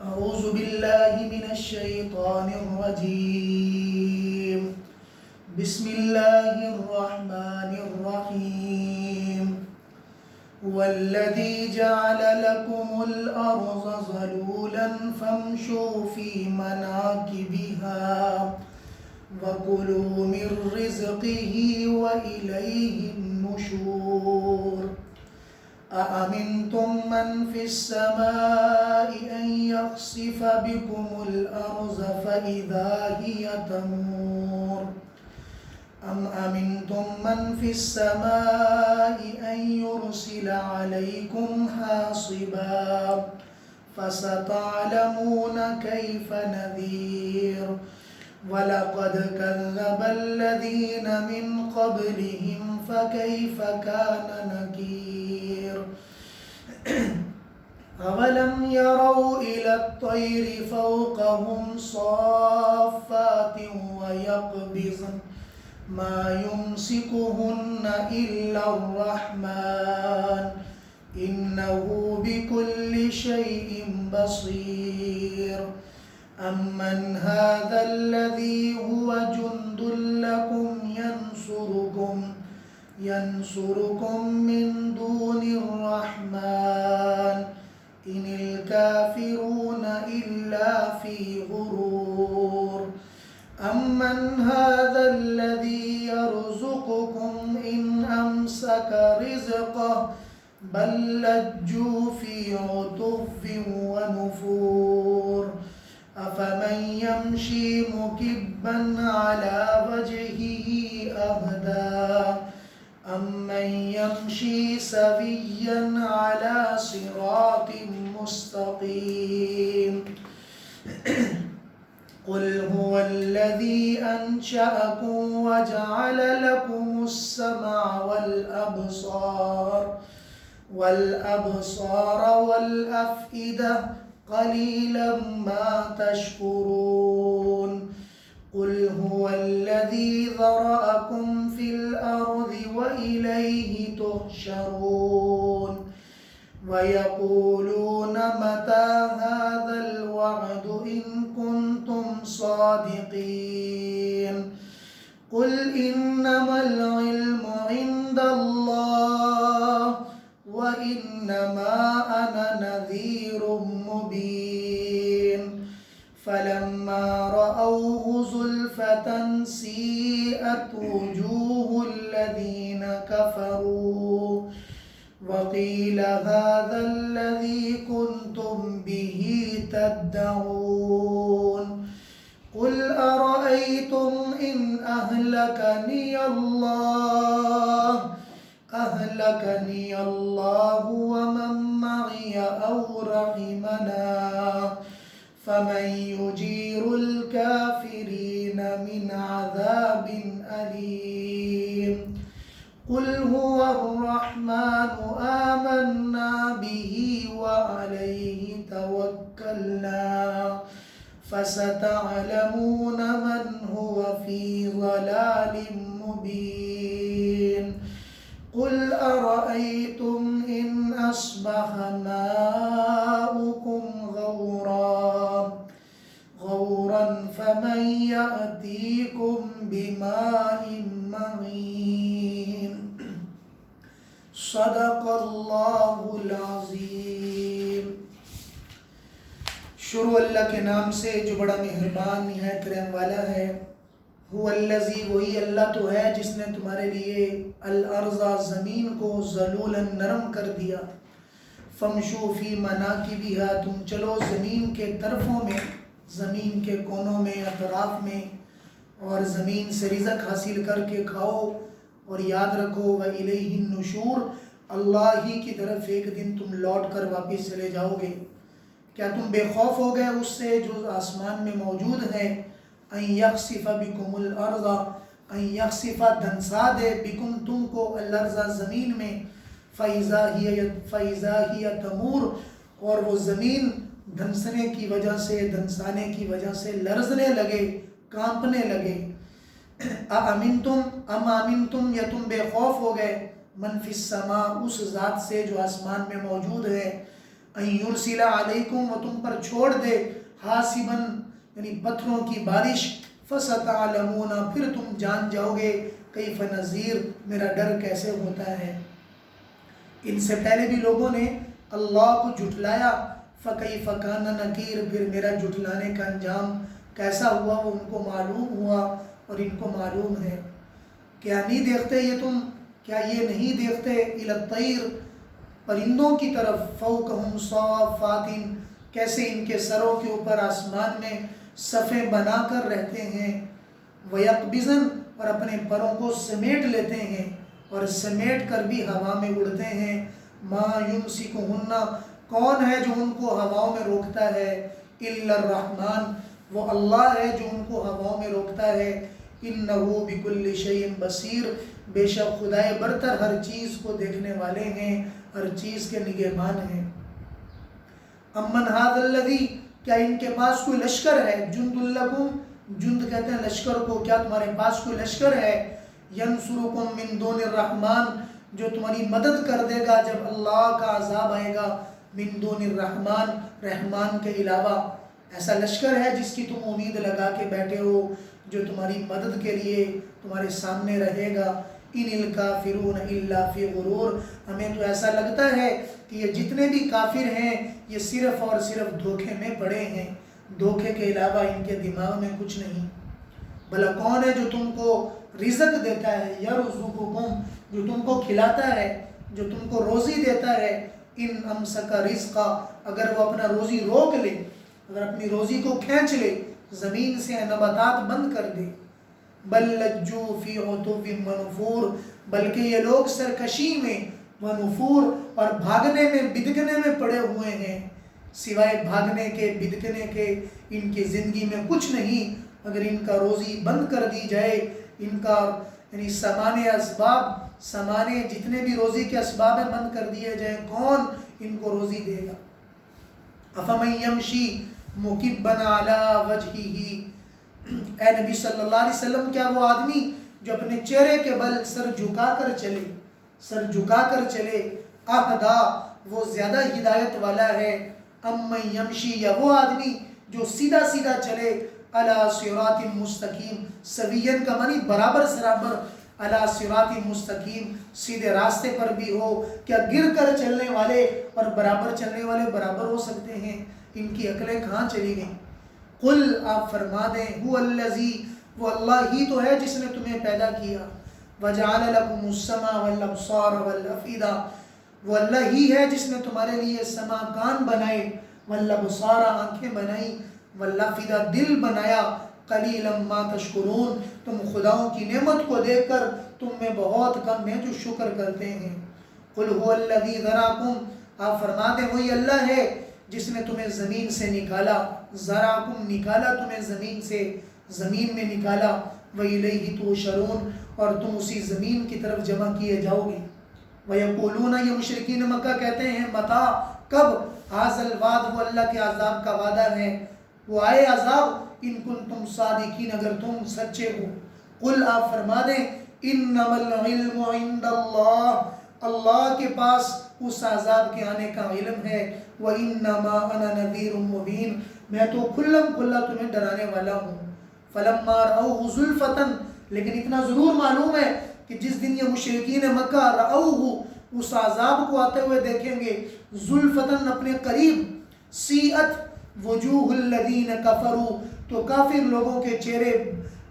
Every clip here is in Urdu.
أعوذ بالله من الشيطان الرجيم. بسم الله الرحمن الرحيم. هو الذي جعل لكم الأرض ذلولا فامشوا في مناكبها وكلوا من رزقه وإليه النشور. أأمنتم من في السماء أن يخسف بكم الأرض فإذا هي تمور أم أمنتم من في السماء أن يرسل عليكم حاصبا فستعلمون كيف نذير. وَلَقَدْ كَذَّبَ الَّذِينَ مِنْ قَبْلِهِمْ فَكَيْفَ كَانَ نَكِيرِ. أَوَلَمْ يَرَوْا إِلَى الطَّيْرِ فَوْقَهُمْ صَافَّاتٍ وَيَقْبِضْنَ مَا يُمْسِكُهُنَّ إِلَّا الرَّحْمَنُ إِنَّهُ بِكُلِّ شَيْءٍ بَصِيرٌ. أَمَّنْ هَذَا الَّذِي هُوَ جُنْدٌ لَكُمْ يَنْصُرُكُمْ مِنْ دُونِ الرَّحْمَنِ إِنِ الْكَافِرُونَ إِلَّا فِي غُرُورٍ. أَمَّنْ هَذَا الَّذِي يَرْزُقُكُمْ إِنْ أَمْسَكَ رِزْقَهُ بَلْ لَجُّوا فِي عُتُوٍّ وَنُفُورٍ. أَفَمَنْ يَمْشِي مُكِبًّا عَلَى وَجْهِهِ أَهْدَى أَمَّنْ يَمْشِي سَوِيًّا عَلَى صِرَاطٍ مُسْتَقِيمٍ. قُلْ هُوَ الَّذِي أَنْشَأَكُمْ وَجَعَلَ لَكُمُ السَّمْعَ وَالْأَبْصَارَ وَالْأَفْئِدَةَ قَلِيلًا مَا تَشْكُرُونَ. قُلْ هُوَ الَّذِي ذَرَأَكُمْ فِي الْأَرْضِ وَإِلَيْهِ تُحْشَرُونَ. وَيَقُولُونَ مَتَى هَذَا الْوَعْدُ إِن كُنتُمْ صَادِقِينَ. قُلْ إِنَّمَا الْعِلْمُ عِندَ اللَّهِ وَإِنَّمَا أَنَا نَذِيرٌ مُبِينٌ. فَلَمَّا رَأَوْهُ زُلْفَةً سِيئَتْ وُجُوهُ الَّذِينَ كَفَرُوا وَقِيلَ هَذَا الَّذِي كُنْتُمْ بِهِ تَدَّعُونَ. قُلْ أَرَأَيْتُمْ إِنْ أَهْلَكَنِيَ اللَّهُ وَمَنْ مَعِيَ أَوْ رَحِمَنَا فَمَنْ يُجِيرُ الْكَافِرِينَ مِنْ عَذَابٍ أَلِيمٍ. قُلْ هُوَ الرَّحْمَنُ آمَنَّا بِهِ وَعَلَيْهِ تَوَكَّلْنَا فَسَتَعْلَمُونَ مَنْ هُوَ فِي ضَلَالٍ مُبِينٍ. قُلْ أَرَأَيْتُمْ إِنْ أَصْبَحَ مَاؤُكُمْ غَوْرًا فَمَنْ يَأْتِيكُمْ بِمَاءٍ مَعِينٍ. صدق اللہ العظیم. شروع اللہ کے نام سے جو بڑا مہربان نہایت رحم والا ہے. هو الذی، وہی اللہ تو ہے جس نے تمہارے لیے الارض، زمین کو ذلولا نرم کر دیا. فمشوا فی مناکبہا، تم چلو زمین کے طرفوں میں، زمین کے کونوں میں، اطراف میں، اور زمین سے رزق حاصل کر کے کھاؤ. اور یاد رکھو وَإِلَيْهِ النُّشُورُ، اللہ ہی کی طرف ایک دن تم لوٹ کر واپس چلے جاؤ گے. کیا تم بے خوف ہو گئے اس سے جو آسمان میں موجود ہے؟ ان یخسف بکم الارض، ان یخسف دھنسا دے، بکم تم کو، الارض زمین میں، فَإِذَا هِيَ تَمُورُ، اور وہ زمین دھنسنے کی وجہ سے، دھنسانے کی وجہ سے لرزنے لگے، کانپنے لگے. ام امنتم، یا تم بے خوف ہو گئے، من فی السماء، اس ذات سے جو آسمان میں موجود ہے، ان یرسل علیکم، وہ تم پر چھوڑ دے، حاسباً یعنی پتھروں کی بارش، فستعلمون، پھر تم جان جاؤ گے، کیف نذیر، میرا ڈر کیسے ہوتا ہے۔ ان سے پہلے بھی لوگوں نے اللہ کو جھٹلایا، فکیف کان نکیر، پھر میرا جھٹلانے کا انجام کیسا ہوا وہ ان کو معلوم ہوا اور ان کو معلوم ہے۔ کیا نہیں دیکھتے یہ تم، کیا یہ نہیں دیکھتے، الی الطیر، پرندوں کی طرف، فوقہم صافات، کیسے ان کے سروں کے اوپر آسمان میں صفیں بنا کر رہتے ہیں، ویقبضن، اور اپنے پروں کو سمیٹ لیتے ہیں اور سمیٹ کر بھی ہوا میں اڑتے ہیں، ما یمسکہن، کون ہے جو ان کو ہواؤں میں روکتا ہے، الا الرحمن، وہ اللہ ہے جو ان کو ہواؤں میں روکتا ہے، انہ بکل شیء بصیر، بے شک خدائے برتر ہر چیز کو دیکھنے والے ہیں، ہر چیز کے نگہبان ہیں۔ امن ھذا الذی، کیا ان کے پاس کوئی لشکر ہے، جند لکم، جند کہتے ہیں لشکر کو، کیا تمہارے پاس کوئی لشکر ہے، ینصرکم من دون الرحمن، جو تمہاری مدد کر دے گا جب اللہ کا عذاب آئے گا، من دون الرحمن، رحمان کے علاوہ، ایسا لشکر ہے جس کی تم امید لگا کے بیٹھے ہو، جو تمہاری مدد کے لیے تمہارے سامنے رہے گا، ان الکافرون الا فی غرور، ہمیں تو ایسا لگتا ہے کہ یہ جتنے بھی کافر ہیں یہ صرف اور صرف دھوکے میں پڑے ہیں، دھوکے کے علاوہ ان کے دماغ میں کچھ نہیں۔ بھلا کون ہے جو تم کو رزق دیتا ہے، یرزقکم، جو تم کو کھلاتا ہے، جو تم کو روزی دیتا ہے، ان امسک رزقا، اگر وہ اپنا روزی روک لے، اگر اپنی روزی کو کھینچ لے، زمین سے نباتات بند کر دے، بل لجوا فی عتو ونفور، بلکہ یہ لوگ سرکشی میں، ونفور، اور بھاگنے میں، بدکنے میں پڑے ہوئے ہیں، سوائے بھاگنے کے، بدکنے کے ان کی زندگی میں کچھ نہیں۔ اگر ان کا روزی بند کر دی جائے، ان کا یعنی سامان اسباب، سامان جتنے بھی روزی کے اسباب ہیں بند کر دیے جائیں، کون ان کو روزی دے گا؟ افمن یمشی مکبا علی وجہہ، اے نبی صلی اللہ علیہ وسلم، کیا وہ آدمی جو اپنے چہرے کے بل سر جھکا کر چلے، سر جھکا کر چلے، اہدا، وہ زیادہ ہدایت والا ہے، امن یمشی، یا وہ آدمی جو سیدھا سیدھا چلے، علی صراط مستقیم، سوین کا معنی برابر سرابر، علی صراط مستقیم، سیدھے راستے پر بھی ہو، کیا گر کر چلنے والے اور برابر چلنے والے برابر ہو سکتے ہیں؟ ان کی عقلیں کہاں چلی گئیں؟ قل، آپ فرما دیں، هو الذی، وہ اللہ ہی تو ہے جس نے تمہیں پیدا کیا، وجعل لکم السمع والابصار والافئدہ، وہ اللہ ہی ہے جس نے تمہارے لیے سمع کان بنائے، والابصار آنکھیں بنائی، والافئدہ دل بنایا، قلیلا ما تشکرون، تم خداؤں کی نعمت کو دیکھ کر تم میں بہت کم ہیں جو شکر کرتے ہیں۔ قل هو الذی ذراکم، آپ فرما دیں وہی اللہ ہے جس نے تمہیں زمین سے نکالا، ذراکم، نکالا تمہیں زمین سے، زمین میں نکالا، وَإِلَيْهِ تُحْشَرُونَ، اور تم اسی زمین کی طرف جمع کیے جاؤ گے۔ وَيَقُولُونَ، یہ مشرکین مکہ کہتے ہیں، متا، کب، هَذَا الْوَعْدُ، وہ اللہ کے عذاب کا وعدہ ہے، وہ آئے عذاب، ان کنتم صادقین، اگر تم سچے ہو۔ قل، آپ فرما دیں، انما العلم عند اللہ، اللہ کے پاس اس عذاب کے آنے کا علم ہے، وَإِنَّمَا أَنَا نَذِيرٌ مُبِينٌ، میں تو کھلم کھلا تمہیں ڈرانے والا ہوں۔ فَلَمَّا رَأَوْهُ زُلْفَةً، لیکن اتنا ضرور معلوم ہے کہ جس دن یہ مشرکین مکہ رَأَوْهُ، اس عذاب کو آتے ہوئے دیکھیں گے، زُلْفَةً، اپنے قریب، سیئت وجوہ الذین کفروا، تو کافر لوگوں کے چہرے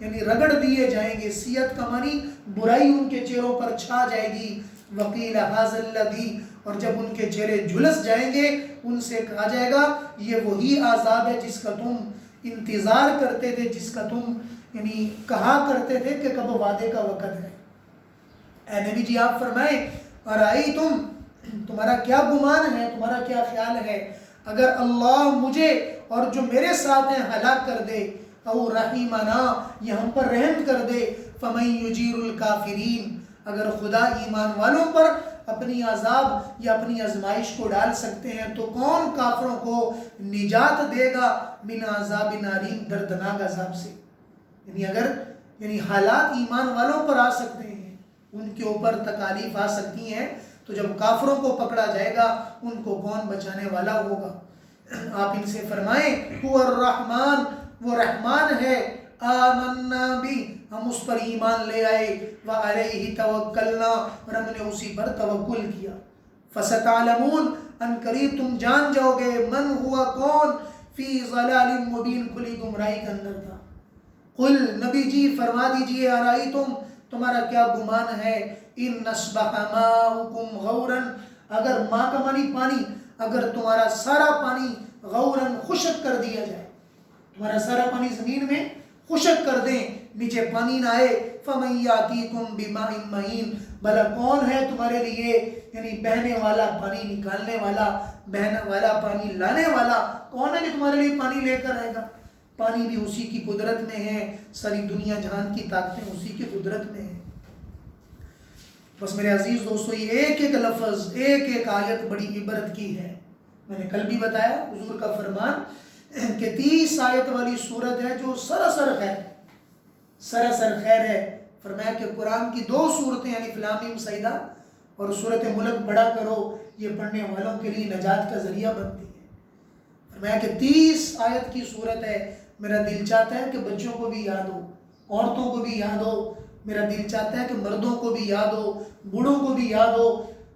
یعنی رگڑ دیے جائیں گے، سیئت کا معنی برائی ان کے چہروں پر چھا جائے گی، وقیل ھذا الذی، اور جب ان کے چہرے جھلس جائیں گے ان سے کہا جائے گا یہ وہی عذاب ہے جس کا تم انتظار کرتے تھے، جس کا تم یعنی کہا کرتے تھے کہ کب وعدے کا وقت ہے۔ اے نبی جی آپ فرمائیں، ارائی تم، تمہارا کیا گمان ہے، تمہارا کیا خیال ہے، اگر اللہ مجھے اور جو میرے ساتھ ہیں ہلاک کر دے، او رحیمنا، یہ ہم پر رحم کر دے، فمن یجیر الکافرین، اگر خدا ایمان والوں پر اپنی عذاب یا اپنی آزمائش کو ڈال سکتے ہیں تو کون کافروں کو نجات دے گا من عذاب علیم، دردناک عذاب سے۔ یعنی اگر حالات ایمان والوں پر آ سکتے ہیں، ان کے اوپر تکالیف آ سکتی ہیں، تو جب کافروں کو پکڑا جائے گا ان کو کون بچانے والا ہوگا؟ آپ ان سے فرمائیں هو الرحمن، وہ رحمان ہے، آمنا بھی، ہم اس پر ایمان لے آئے، وعلیہ توکلنا، اور ہم نے اسی پر توکل کیا، فستعلمون، ان قریب تم جان جاؤ گے، من ہوا، کون، فی ضلال مبین، کھلی گمراہی کے اندر تھا۔ قل، نبی جی فرما دیجئے، ارائیتم، تمہارا کیا گمان ہے، ان نصبح ماؤکم غورا، اگر ماء کا معنی پانی، اگر تمہارا سارا پانی غوراً خشک کر دیا جائے، تمہارا سارا پانی زمین میں خشک کر دیں، نیچے پانی نہ آئے، فَمَن يَأْتِيكُم بِمَاءٍ مَّعِينٍ، بھلا کون ہے تمہارے لیے، یعنی بہنے والا پانی نکالنے والا، بہنے والا پانی لانے والا، کون ہے کہ تمہارے لیے پانی لے کر آئے گا؟ پانی بھی اسی کی قدرت میں ہے، ساری دنیا جہان کی طاقتیں اسی کی قدرت میں ہیں۔ بس میرے عزیز دوستو، یہ ایک ایک لفظ، ایک ایک آیت بڑی عبرت کی ہے۔ میں نے کل بھی بتایا حضور کا فرمان کہ 30 آیت والی سورت ہے جو سراسر خیر، سراسر خیر ہے۔ فرمایا کہ قرآن کی 2 سورتیں یعنی الف لام سجدہ اور سورت ملک پڑھا کرو، یہ پڑھنے والوں کے لیے نجات کا ذریعہ بنتی ہے۔ فرمایا کہ 30 آیت کی سورت ہے، میرا دل چاہتا ہے کہ بچوں کو بھی یاد ہو، عورتوں کو بھی یاد ہو، میرا دل چاہتا ہے کہ مردوں کو بھی یاد ہو، بوڑھوں کو بھی یاد ہو۔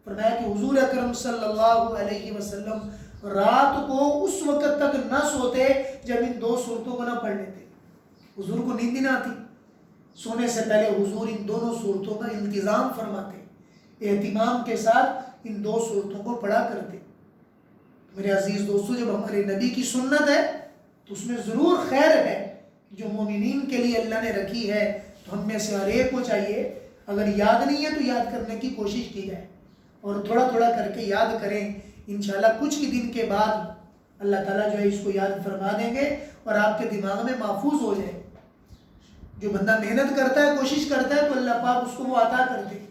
فرمایا کہ حضور اکرم صلی اللہ علیہ وسلم رات کو اس وقت تک نہ سوتے جب ان 2 سورتوں کو نہ پڑھ لیتے۔ حضور کو نیند نہ آتی، سونے سے پہلے حضور ان دونوں سورتوں کا انتظام فرماتے، اہتمام کے ساتھ ان 2 سورتوں کو پڑھا کرتے۔ میرے عزیز دوستو، جب ہمارے نبی کی سنت ہے تو اس میں ضرور خیر ہے جو مومنین کے لیے اللہ نے رکھی ہے، تو ہم میں سے ہر ایک کو چاہیے، اگر یاد نہیں ہے تو یاد کرنے کی کوشش کی جائے، اور تھوڑا تھوڑا کر کے یاد کریں۔ انشاءاللہ کچھ ہی دن کے بعد اللہ تعالیٰ جو ہے اس کو یاد فرما دیں گے اور آپ کے دماغ میں محفوظ ہو جائے۔ جو بندہ محنت کرتا ہے، کوشش کرتا ہے، تو اللہ پاک اس کو وہ عطا کرتے ہیں۔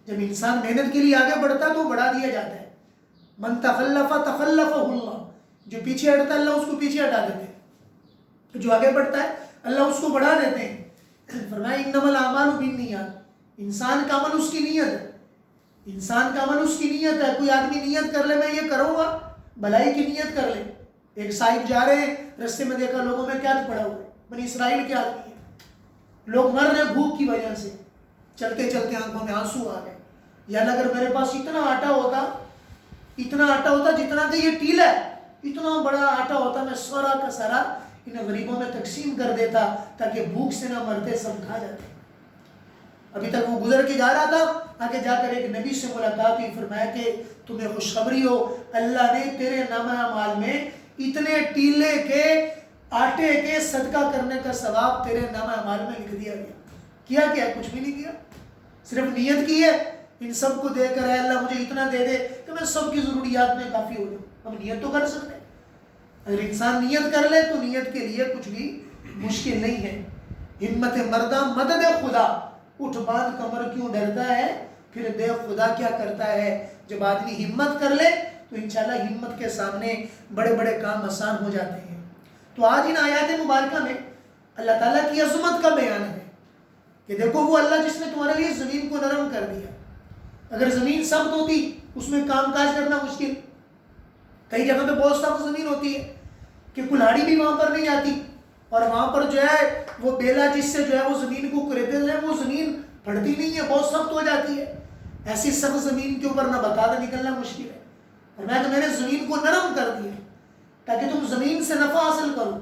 جب انسان محنت کے لیے آگے بڑھتا ہے تو وہ بڑھا دیا جاتا ہے۔ من تخلف تخلفہ اللہ، جو پیچھے ہٹتا ہے اللہ اس کو پیچھے ہٹا دیتے ہیں، جو آگے بڑھتا ہے اللہ اس کو بڑھا دیتے ہیں۔ فرمایا انما الاعمال بالنیات، انسان کا عمل اس کی نیت ہے، انسان کا عمل اس کی نیت ہے۔ کوئی آدمی نیت کر لے میں یہ کروں گا، بھلائی کی نیت کر لے۔ ایک صاحب جا رہے ہیں، رستے میں دیکھا لوگوں میں کیا پڑا ہوا ہے، بنی اسرائیل کے آدمی ہیں، لوگ مر رہے بھوک کی وجہ سے، چلتے چلتے آنکھوں میں آنسو آ گئے، یا اگر میرے پاس اتنا آٹا ہوتا جتنا کہ یہ ٹیلا ہے، اتنا بڑا آٹا ہوتا، میں سارا کا سارا انہیں غریبوں میں تقسیم کر دیتا تاکہ بھوک سے نہ مرتے، سب کھا جاتے۔ ابھی تک وہ گزر کے جا رہا تھا، آگے جا کر ایک نبی سے ملاقات ہوئی، فرمایا کہ تمہیں خوشخبری ہو، اللہ نے تیرے نامہ اعمال میں اتنے ٹیلے کے آٹے کے صدقہ کرنے کا ثواب تیرے نامہ اعمال میں لکھ دیا گیا۔ کیا کچھ بھی نہیں کیا، صرف نیت کی ہے، ان سب کو دے کر، اے اللہ مجھے اتنا دے دے کہ میں سب کی ضروریات میں کافی ہو جاؤں۔ ہم نیت تو کر سکتے ہیں، اگر انسان نیت کر لے تو نیت کے لیے کچھ بھی مشکل نہیں ہے۔ ہمت مردہ مدد خدا، اٹھ باندھ کمر کیوں ڈرتا ہے، پھر دیکھ خدا کیا کرتا ہے۔ جب آدمی ہمت کر لے تو انشاءاللہ ہمت کے سامنے بڑے بڑے کام آسان ہو جاتے ہیں۔ تو آج ان آیات مبارکہ میں اللہ تعالیٰ کی عظمت کا بیان ہے کہ دیکھو وہ اللہ جس نے تمہارے لیے زمین کو نرم کر دیا۔ اگر زمین سخت ہوتی اس میں کام کاج کرنا مشکل، کئی جگہ پہ بہت سخت زمین ہوتی ہے کہ کلہاڑی بھی وہاں پر نہیں جاتی، اور وہاں پر جو ہے وہ بیلا جس سے جو ہے وہ زمین کو کریتے ہیں، وہ زمین پڑتی نہیں ہے، بہت سخت ہو جاتی ہے۔ ایسی سخت زمین کے اوپر نہ بتاتا نکلنا مشکل ہے، اور میں نے زمین کو نرم کر دیا تاکہ تم زمین سے نفع حاصل کرو،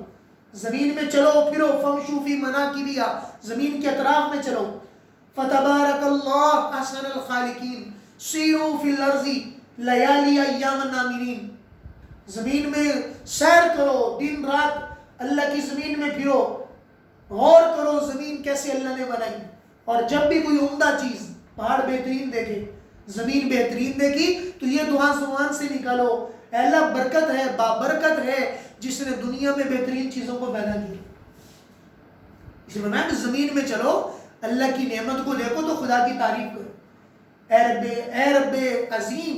زمین میں چلو پھرو، فمشوا فی مناکبہا، زمین کے اطراف میں چلو، فتبارک اللہ احسن الخالقین، سیروا فی الارض لیالی ایاما آمنین، زمین میں سیر کرو، دن رات اللہ کی زمین میں پھرو، غور کرو زمین کیسے اللہ نے بنائی، اور جب بھی کوئی عمدہ چیز، پہاڑ بہترین دیکھے، زمین بہترین دیکھی تو یہ دعا زبان سے نکالو، اے اللہ برکت ہے، بابرکت ہے جس نے دنیا میں بہترین چیزوں کو پیدا کیا۔ اس لیے میں زمین میں چلو، اللہ کی نعمت کو دیکھو تو خدا کی تعریف کرو، اے رب عظیم،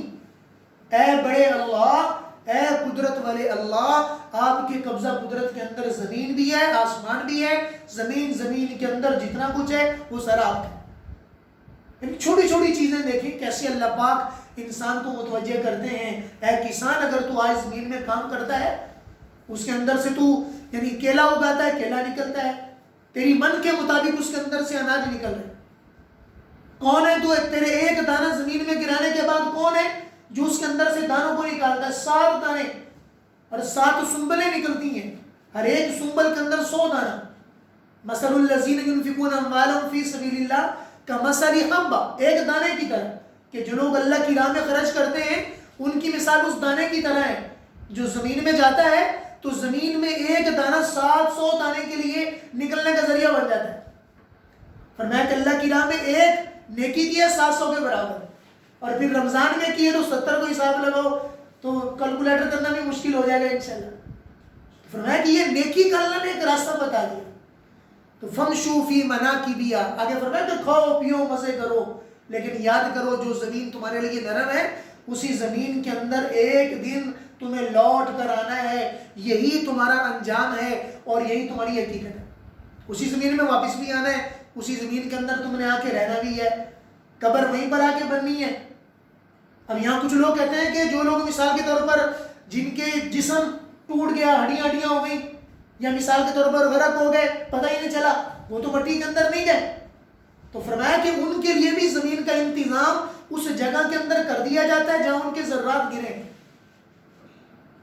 اے بڑے اللہ، اے قدرت والے اللہ، آپ کے قبضہ قدرت کے اندر زمین بھی ہے، آسمان بھی ہے، زمین کے اندر جتنا کچھ ہے وہ سارا آپ کا ہے۔ چھوٹی چھوٹی چیزیں دیکھیں کیسے اللہ پاک انسان کو متوجہ کرتے ہیں، اے کسان اگر تو آج زمین میں کام کرتا ہے، اس کے اندر سے تو یعنی کیلا اگاتا ہے، کیلا نکلتا ہے، تیری من کے مطابق اس کے اندر سے اناج نکل رہا ہے، کون ہے تو تیرے ایک دانہ زمین میں گرانے کے بعد کون ہے جو اس کے اندر سے دانوں کو نکالتا ہے؟ 7 دانے اور 7 سنبلیں نکلتی ہیں، ہر ایک سنبل کے اندر 100 دانہ۔ مثل الذین ينفقون اموالهم فی سبیل اللہ کمثل حبہ، ایک دانے کی طرح، کہ جو لوگ اللہ کی راہ میں خرچ کرتے ہیں ان کی مثال اس دانے کی طرح ہے جو زمین میں جاتا ہے تو زمین میں ایک دانہ 700 دانے کے لیے نکلنے کا ذریعہ بن جاتا ہے۔ فرمایا کہ اللہ کی راہ میں ایک نیکی کی ہے 700 کے برابر، اور پھر رمضان میں کی ہے تو 70 کو حساب لگاؤ تو کیلکولیٹر کرنا بھی مشکل ہو جائے گا انشاءاللہ۔ فرمایا کہ یہ نیکی کا اللہ نے ایک راستہ بتا دیا، تو فمشو فی مناکبہا، آگے فرمایا کہ کھاؤ پیو مزے کرو، لیکن یاد کرو جو زمین تمہارے لیے نرم ہے اسی زمین کے اندر ایک دن تمہیں لوٹ کر آنا ہے، یہی تمہارا انجام ہے اور یہی تمہاری حقیقت ہے، اسی زمین میں واپس بھی آنا ہے، اسی زمین کے اندر تم نے آ کے رہنا بھی ہے، قبر وہیں پر آ کے بننی ہے۔ اب یہاں کچھ لوگ کہتے ہیں کہ جو لوگ مثال کے طور پر جن کے جسم ٹوٹ گیا، ہڈیاں ہو گئی، یا مثال کے طور پر غرق ہو گئے، پتہ ہی نہیں چلا، وہ تو مٹی کے اندر نہیں گئے، تو فرمایا کہ ان کے لیے بھی زمین کا انتظام اس جگہ کے اندر کر دیا جاتا ہے جہاں ان کے ذرات گرے ہیں۔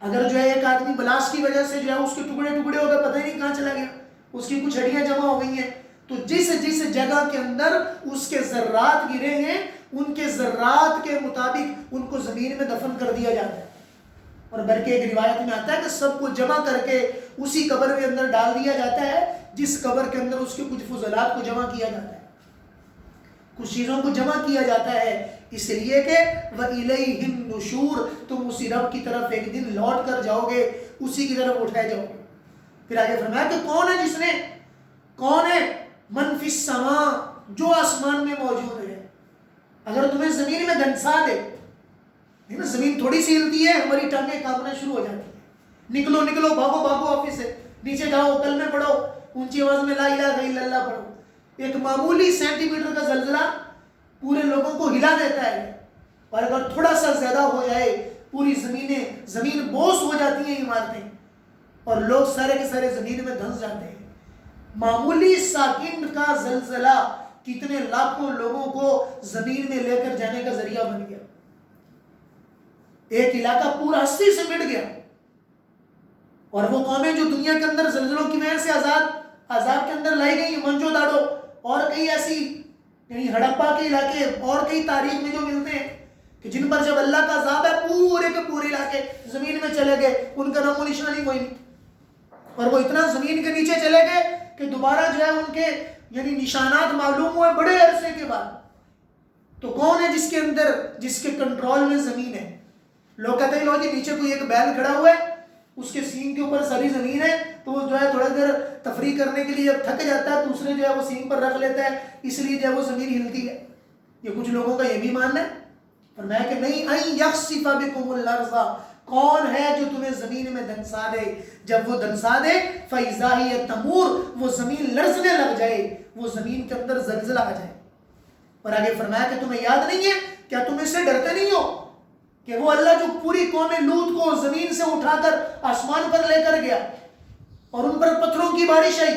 اگر جو ہے ایک آدمی بلاس کی وجہ سے جو ہے اس کے ٹکڑے ٹکڑے ہو گئے، پتہ ہی نہیں کہاں چلا گیا، اس کی کچھ ہڈیاں جمع ہو گئی ہیں، تو جس جگہ کے اندر اس کے ذرات گرے ہیں ان کے ذرات کے مطابق ان کو زمین میں دفن کر دیا جاتا ہے، اور بلکہ ایک روایت میں آتا ہے کہ سب کو جمع کر کے اسی قبر کے اندر ڈال دیا جاتا ہے جس قبر کے اندر اس کے کچھ فضلات کو جمع کیا جاتا ہے، کچھ چیزوں کو جمع کیا جاتا ہے، اس لیے کہ وَإِلَيْهِ النُّشُورُ، تم اسی رب کی طرف ایک دن لوٹ کر جاؤ گے، اسی کی طرف اٹھائے جاؤ گے۔ پھر آگے فرمایا کہ کون ہے جس نے، کون ہے من فی السماء، جو آسمان میں موجود ہے، اگر تمہیں زمین میں دھنسا دے، زمین تھوڑی سی ہلتی ہے ہماری ٹانگیں کانپنا شروع ہو جاتی ہیں، نکلو نکلو بھاگو بھاگو آفس سے، نیچے جاؤ کلمے پڑھو، اونچی آواز میں لا الہ الا اللہ پڑھو، ایک معمولی سینٹی میٹر کا زلزلہ پورے لوگوں کو ہلا دیتا ہے، اور اگر تھوڑا سا زیادہ ہو جائے پوری زمین بوس ہو جاتی ہیں عمارتیں، اور لوگ سارے کے سارے زمین میں دھنس جاتے ہیں۔ معمولی سیکنڈ کا زلزلہ کتنے لاکھوں لوگوں کو زمین میں لے کر جانے کا ذریعہ بن گیا، ایک علاقہ پورا ہستی سے مٹ گیا، اور وہ قومیں جو دنیا کے اندر زلزلوں کی وجہ سے عذاب کے اندر لائی گئی، منجو داڑو اور کئی ایسی یعنی ہڑپا کے علاقے اور کئی تاریخ میں جو ملتے ہیں کہ جن پر جب اللہ کا عذاب ہے پورے کے پورے علاقے زمین میں چلے گئے، ان کا نام و نشانی کوئی نہیں، اور وہ اتنا زمین کے نیچے چلے گئے کہ دوبارہ جو ہے ان کے یعنی نشانات معلوم ہوئے بڑے عرصے کے بعد۔ تو کون ہے جس کے اندر، جس کے کنٹرول میں زمین ہے؟ لوگ کہتے ہیں لوگ جی نیچے کوئی ایک بیل کھڑا ہوا ہے، اس کے سینگ کے اوپر ساری زمین ہے، تو وہ جو ہے تھوڑا دیر تفریح کرنے کے لیے جب تھک جاتا ہے دوسرے جو ہے وہ سینگ پر رکھ لیتا ہے، اس لیے جو ہے وہ زمین ہلتی ہے۔ یہ کچھ لوگوں کا یہ بھی ماننا ہے، فرمایا کہ نہیں، اَن یخسف بکم الارض، کون ہے جو تمہیں زمین میں دھنسا دے، جب وہ دھنسا دے فَإِذَا هِيَ تَمُورُ، وہ زمین لرزنے لگ جائے، وہ زمین کے اندر زلزلہ آ جائے۔ اور آگے فرمایا کہ تمہیں یاد نہیں ہے، کیا تم اس سے ڈرتے نہیں ہو کہ وہ اللہ جو پوری قوم لوط کو زمین سے اٹھا کر آسمان پر لے کر گیا اور ان پر پتھروں کی بارش آئی،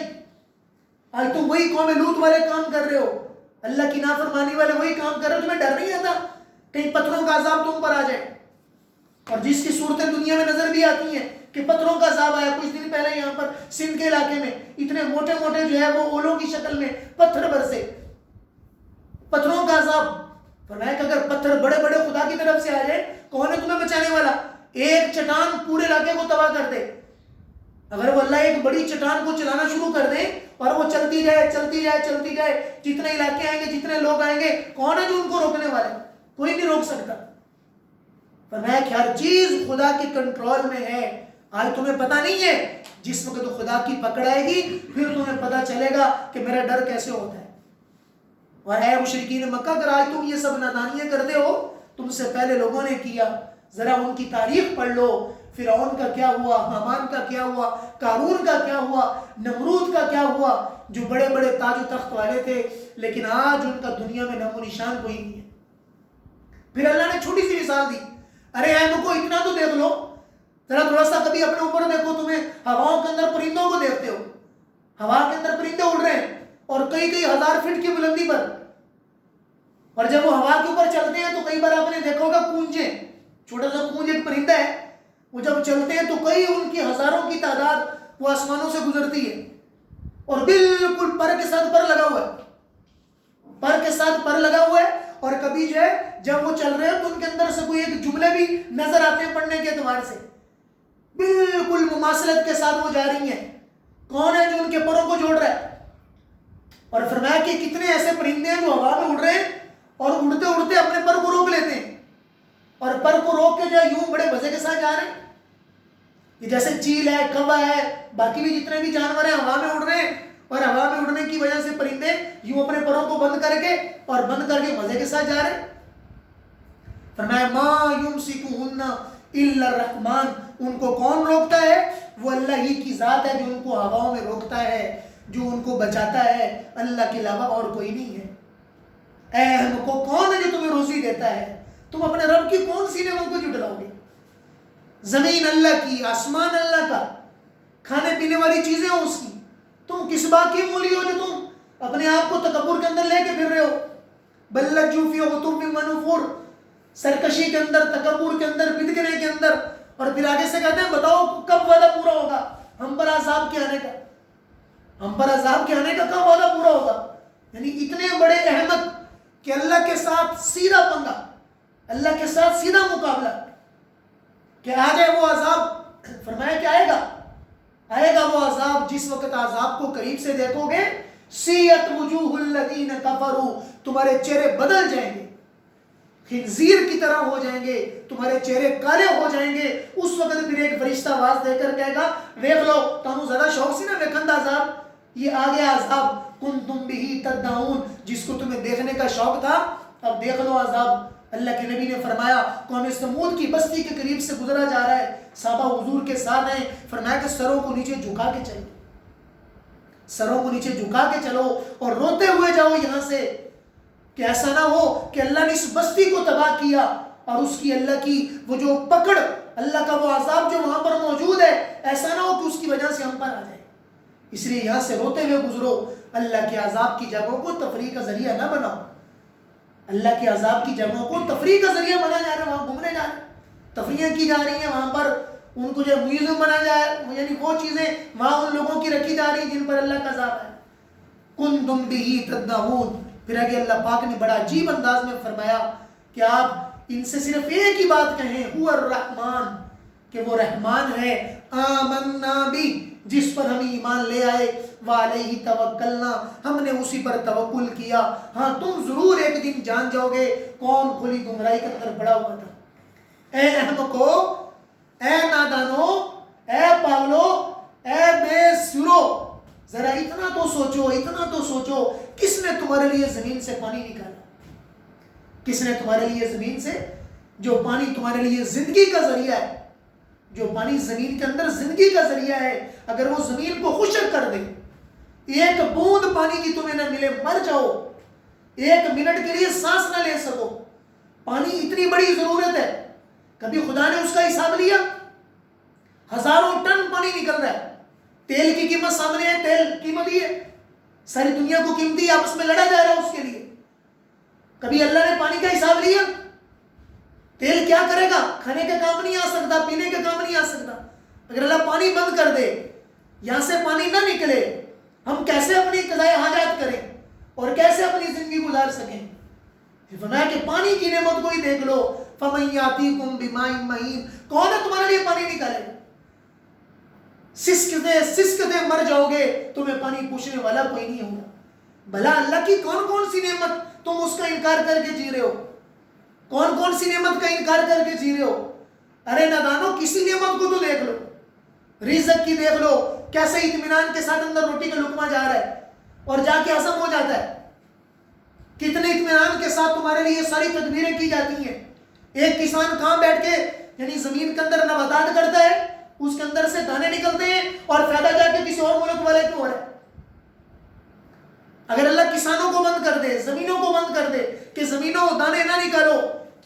آج تم وہی قوم لوط والے کام کر رہے ہو، اللہ کی نافرمانی والے وہی کام کر رہے ہو، تمہیں ڈر نہیں آتا کہیں پتھروں کا عذاب تم پر آ جائے؟ اور جس کی صورتیں دنیا میں نظر بھی آتی ہیں کہ پتھروں کا عذاب آیا، کچھ دن پہلے یہاں پر سندھ کے علاقے میں اتنے موٹے موٹے جو ہے وہ اولوں کی شکل میں پتھر برسے، پتھروں کا عذاب۔ فرمایا کہ اگر پتھر بڑے بڑے خدا کی طرف سے آ جائے، کون ہے تمہیں بچانے والا؟ ایک چٹان پورے علاقے کو تباہ کر دے، اگر وہ اللہ ایک بڑی چٹان کو چلانا شروع کر دے اور وہ چلتی جائے چلتی جائے چلتی جائے، جتنے علاقے آئیں گے جتنے لوگ آئیں گے، کون ہے جو ان کو روکنے والے؟ کوئی نہیں روک سکتا۔ فرمایا کہ ہر چیز خدا کے کنٹرول میں ہے، آج تمہیں پتہ نہیں ہے، جس وقت تو خدا کی پکڑ آئے گی پھر تمہیں پتہ چلے گا کہ میرا ڈر کیسے ہوتا ہے۔ اور اے مشرکین مکہ، اگر آج تم یہ سب نادانیاں کرتے ہو، تم سے پہلے لوگوں نے کیا، ذرا ان کی تاریخ پڑھ لو، فرعون کا کیا ہوا، حامان کا کیا ہوا، قارون کا کیا ہوا، نمرود کا کیا ہوا، جو بڑے بڑے تاج و تخت والے تھے، لیکن آج ان کا دنیا میں نام و نشان کوئی نہیں ہے۔ پھر اللہ نے چھوٹی سی مثال دی، ارے اہم کو اتنا تو دیکھ لو ذرا، تھوڑا سا کبھی اپنے اوپر دیکھو، تمہیں ہواؤں کے اندر پرندوں کو دیکھتے ہو، ہوا کے اندر پرندے اڑ رہے ہیں اور کئی کئی ہزار فٹ کی بلندی پر، اور جب وہ ہوا کے اوپر چلتے ہیں تو کئی بار آپ نے دیکھا ہوگا کونجے، چھوٹا سا کونج ایک پرندہ ہے، وہ جب چلتے ہیں تو کئی ان کی ہزاروں کی تعداد وہ آسمانوں سے گزرتی ہے اور بالکل پر کے ساتھ پر لگا ہوا ہے، پر کے ساتھ پر لگا ہوا ہے، اور کبھی جو ہے جب وہ چل رہے ہیں تو ان کے اندر سے کوئی ایک جملے بھی نظر آتے ہیں پڑھنے کے اعتبار سے، بالکل مماثلت کے ساتھ وہ جا رہی ہیں، کون ہے جو ان کے پروں کو جوڑ رہا ہے؟ اور فرمایا کہ کتنے ایسے پرندے ہیں جو ہوا میں اڑ رہے ہیں اور اڑتے اڑتے اپنے پر کو روک لیتے ہیں، اور پر کو روک کے جو ہے یوں بڑے مزے کے ساتھ جا رہے ہیں، یہ جیسے چیل ہے، کوا ہے، باقی بھی جتنے بھی جانور ہیں ہوا میں اڑ رہے ہیں، اور ہوا میں اڑنے کی وجہ سے پرندے یوں اپنے پروں کو بند کر کے اور بند کر کے مزے کے ساتھ جا رہے ہیں۔ فرمایا ما یمسکہن الا الرحمن، ان کو کون روکتا ہے؟ وہ اللہ ہی کی ذات ہے جو ان کو ہواؤں میں روکتا ہے، جو ان کو بچاتا ہے، اللہ کے علاوہ اور کوئی نہیں ہے۔ اے ہم کو کون ہے جو تمہیں روزی دیتا ہے؟ تم اپنے رب کی کون سی نعمت کو جھٹلاؤ گے؟ زمین اللہ کی، آسمان اللہ کا، کھانے پینے والی چیزیں اس کی، تم کس بات کی مولی ہو جو تم اپنے آپ کو تکبر کے اندر لے کے پھر رہے ہو؟ بل لجوا فی عتو ونفور، سرکشی کے اندر، تکبر کے اندر، بدکنے کے اندر، اور پھر آگے سے کہتے ہیں بتاؤ کب وعدہ پورا ہوگا ہم پر عذاب کے آنے کا، ہم پر عذاب کے آنے کا کب وعدہ پورا ہوگا؟ یعنی اتنے بڑے احمد کہ اللہ کے ساتھ سیدھا پنگا، اللہ کے ساتھ سیدھا مقابلہ کہ آ جائے وہ عذاب۔ فرمایا کہ آئے گا، آئے گا وہ عذاب، جس وقت عذاب کو قریب سے دیکھو گے سیئت وجوہ الذین کفروا، تمہارے چہرے بدل جائیں گے، خنزیر کی طرح ہو جائیں گے، تمہارے چہرے کالے ہو جائیں گے۔ اس وقت پھر ایک فرشتہ آواز دے کر کہے گا دیکھ لو، تمہیں زیادہ شوق سی نا ویکھند عذاب، یہ آ گیا عذاب کنتم بہ تدعون، جس کو تمہیں دیکھنے کا شوق تھا، اب دیکھ لو عذاب۔ اللہ کے نبی نے فرمایا قوم سمود کی بستی کے قریب سے گزرا جا رہا ہے، صحابہ حضور کے ساتھ ہیں، فرمایا کہ سروں کو نیچے جھکا کے چلو، سروں کو نیچے جھکا کے چلو اور روتے ہوئے جاؤ یہاں سے، کہ ایسا نہ ہو کہ اللہ نے اس بستی کو تباہ کیا اور اس کی اللہ کی وہ جو پکڑ، اللہ کا وہ عذاب جو وہاں پر موجود ہے، ایسا نہ ہو کہ اس کی وجہ سے ہم پر آ جائے، اس لیے یہاں سے روتے ہوئے گزرو، اللہ کے عذاب کی جگہوں کو تفریح کا ذریعہ نہ بناؤ، اللہ کے عذاب کی جگہوں کو تفریح کا ذریعہ بنا جا رہا ہے، وہاں گھومنے جا رہے ہیں، تفریح کی جا رہی ہیں، وہاں پر ان کو جو میوزیم بنا جائے، یعنی وہ چیزیں وہاں ان لوگوں کی رکھی جا رہی ہیں جن پر اللہ کا عذاب ہے۔ کنتم بہ تدعون، پھر آگے اللہ پاک نے بڑا عجیب انداز میں فرمایا کہ آپ ان سے صرف ایک ہی بات کہیں، هو الرحمن، کہ وہ رحمان ہے، آمنا بھی، جس پر ہم ایمان لے آئے، وعلیہ توکلنا، ہم نے اسی پر توکل کیا۔ ہاں تم ضرور ایک دن جان جاؤ گے کون کھلی گمراہی کے اندر پڑا ہوا تھا۔ اے احمقو، اے نادانو، اے پاگلو، اے بے سرو، ذرا اتنا تو سوچو، اتنا تو سوچو، کس نے تمہارے لیے زمین سے پانی نکالا؟ کس نے تمہارے لیے زمین سے، جو پانی تمہارے لیے زندگی کا ذریعہ ہے، جو پانی زمین کے اندر زندگی کا ذریعہ ہے، اگر وہ زمین کو خشک کر دے، ایک بوند پانی کی تمہیں نہ ملے، مر جاؤ، ایک منٹ کے لیے سانس نہ لے سکو، پانی اتنی بڑی ضرورت ہے، کبھی خدا نے اس کا حساب لیا؟ ہزاروں ٹن پانی نکل رہا ہے، تیل کی قیمت سامنے ہے، تیل قیمت ہی ہے، ساری دنیا کو قیمتی، آپس میں لڑا جا رہا ہے اس کے لیے، کبھی اللہ نے پانی کا حساب لیا؟ تیل کیا کرے گا؟ کھانے کا کام نہیں آ سکتا، پینے کا کام نہیں آ سکتا، اگر اللہ پانی بند کر دے، یہاں سے پانی نہ نکلے، ہم کیسے اپنی قضائے حاجات کریں اور کیسے اپنی زندگی گزار سکیں؟ فرمایا کہ پانی کی نعمت کو ہی دیکھ لو، فَمَن يَأْتِيكُم بِمَاءٍ مَّعِينٍ، کون ہے تمہارے لیے پانی نکالے؟ سسکتے مر جاؤ گے، تمہیں پانی پوچھنے والا کوئی نہیں ہوگا۔ بھلا اللہ کی کون کون سی نعمت تم اس کا انکار کر کے جی رہے ہو؟ کون کون سی نعمت کا انکار کر کے جی رہے ہو؟ ارے نادانو، کسی نعمت کو تو دیکھ لو، رزق کی دیکھ لو، کیسے اطمینان کے ساتھ اندر روٹی کا لقمہ جا رہا ہے اور جا کے ہضم ہو جاتا ہے، کتنے اطمینان کے ساتھ تمہارے لیے ساری تدبیریں کی جاتی ہیں۔ ایک کسان کہاں بیٹھ کے یعنی زمین کے اندر نباتات کرتا ہے، اس کے اندر سے دانے نکلتے ہیں اور فائدہ جا کے کسی اور ملک والے کو ہو رہا ہے۔ اگر اللہ کسانوں کو بند کر دے، زمینوں کو بند کر دے کہ زمینوں دانے نہ نکالو،